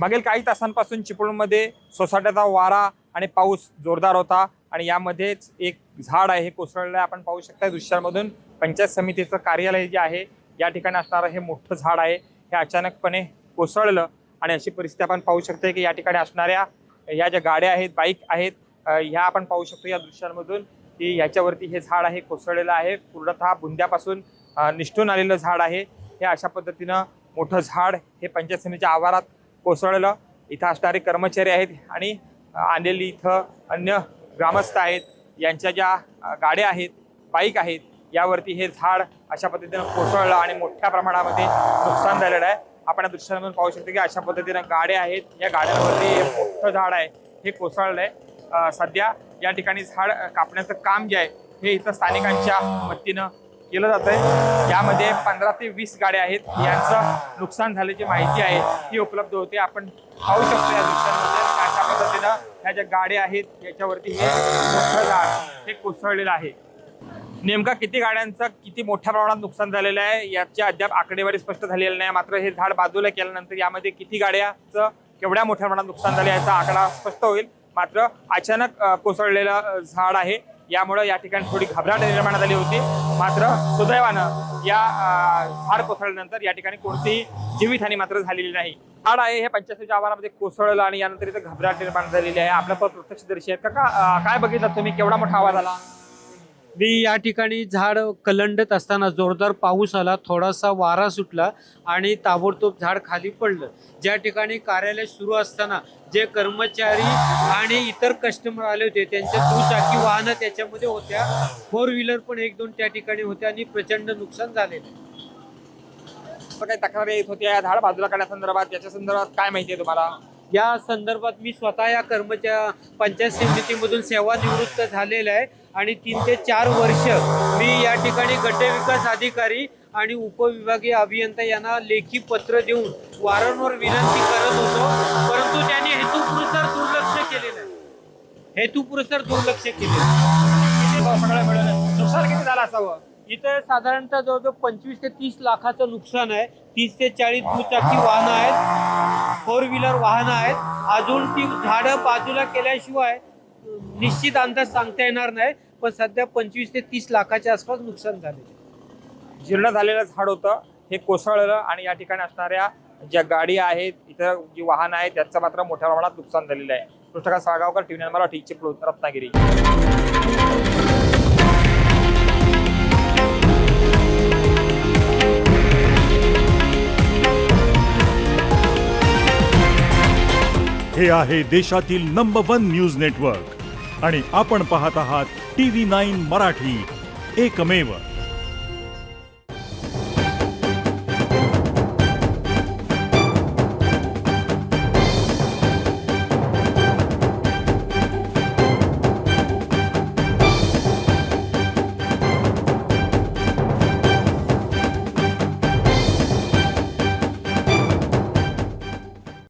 मागील काही तासांपासून चिपळूणमध्ये सोसाट्याचा वारा आणि पाऊस जोरदार होता आणि यामध्येच एक झाड आहे हे कोसळलेलं आहे। आपण पाहू शकता दृश्यांमधून पंचायत समितीचं कार्यालय जे आहे या ठिकाणी असणारं हे मोठं झाड आहे हे अचानकपणे कोसळलं आणि अशी परिस्थिती आपण पाहू शकतो की या ठिकाणी असणाऱ्या या ज्या गाड्या आहेत, बाईक आहेत, ह्या आपण पाहू शकतो या दृश्यांमधून की याच्यावरती हे झाड आहे कोसळलेलं आहे। पूर्णतः बुंद्यापासून निष्ठून आलेलं झाड आहे। हे अशा पद्धतीनं मोठं झाड हे पंचायत समितीच्या आवारात कोसळलं। इथं असणारे कर्मचारी आहेत आणि आलेली इथं अन्य ग्रामस्थ आहेत, यांच्या ज्या गाड्या आहेत, बाईक आहेत, यावरती हे झाड अशा पद्धतीनं कोसळलं आणि मोठ्या प्रमाणामध्ये नुकसान झालेलं आहे। आपण या दृश्यांमधून पाहू शकतो की अशा पद्धतीनं गाड्या आहेत, या गाड्यांवरती हे मोठं झाड आहे हे कोसळलंय। सध्या या ठिकाणी झाड कापण्याचं काम जे आहे हे इथं स्थानिकांच्या मदतीनं केलं जातंय। यामध्ये 15 ते 20 गाड्या आहेत, यांचं नुकसान झाल्याची माहिती आहे ती उपलब्ध होते। आपण पाहू शकतो या दृश्यांमध्ये अशा पद्धतीनं ह्या ज्या गाड्या आहेत याच्यावरती हे मोठं झाड हे कोसळलेलं आहे। नेमका किती गाड्यांचं किती मोठ्या प्रमाणात नुकसान झालेलं आहे याची अद्याप आकडेवारी स्पष्ट झालेली नाही। मात्र हे झाड बाजूला केल्यानंतर यामध्ये किती गाड्यांचं केवढ्या मोठ्या प्रमाणात नुकसान झाले याचा आकडा स्पष्ट होईल। मात्र अचानक कोसळलेलं झाड आहे, यामुळे या ठिकाणी थोडी घबराट निर्माण झाली होती। मात्र सुदैवानं या झाड कोसळल्यानंतर या ठिकाणी कोणतीही जीवितहानी मात्र झालेली नाही। झाड आहे हे पंचायत समितीच्या आवारामध्ये कोसळलं आणि यानंतर इथं घबराट निर्माण झालेली आहे। आपल्या प्रत्यक्षदर्शी आहेत का, काय बघितलं तुम्ही, केवढा मोठा आवाज आला? मी या ठिकाणी झाड कलंडत असताना जोरदार पाऊस आला, थोडासा वारा सुटला आणि ताबडतोब झाड खाली पडलं। ज्या ठिकाणी कार्यालय सुरू असताना जे कर्मचारी आणि इतर कस्टमर आले होते त्यांच्या दुचाकी वाहनं त्याच्यामध्ये होत्या, 4 व्हीलर पण 1-2 त्या ठिकाणी होत्या आणि प्रचंड नुकसान झालेलं। काही तक्रारी येत होत्या झाड बाजूला काढण्यासंदर्भात, याच्या संदर्भात काय माहिती आहे तुम्हाला? या संदर्भात मी स्वतः या पंचायत समितीमधून सेवानिवृत्त झालेला आहे आणि 3 ते 4 वर्ष मी या ठिकाणी गटविकास अधिकारी आणि उपविभागीय अभियंता यांना लेखी पत्र देऊन वारंवार विनंती करत होतो, परंतु त्यांनी हेतुपुरस्सर दुर्लक्ष केलेलं आहे। नुकसान किती झालं असावं? इथे साधारणतः जवळजवळ 25 ते 30 लाखाचं नुकसान आहे। 30 ते 40 दुचाकी वाहनं आहेत, 4 व्हीलर वाहनं आहेत। अजून ती झाडं बाजूला केल्याशिवाय निश्चित अंदाज सांगता येणार नाही, पण सध्या 25 ते 30 लाखाच्या आसपास नुकसान झाले। जीर्ण झालेलं झाड होतं हे कोसळलं आणि या ठिकाणी असणाऱ्या ज्या गाडी आहेत, इतर जी वाहनं आहेत त्याचं मात्र मोठ्या प्रमाणात नुकसान झालेलं आहे। पृष्ठकाश साळगावकर, टीव्ही मराठी, चिपळूण, रत्नागिरी। हे आहे देशातील नंबर 1 न्यूज नेटवर्क आणि आपण पाहत आहात TV9 मराठी, एकमेव।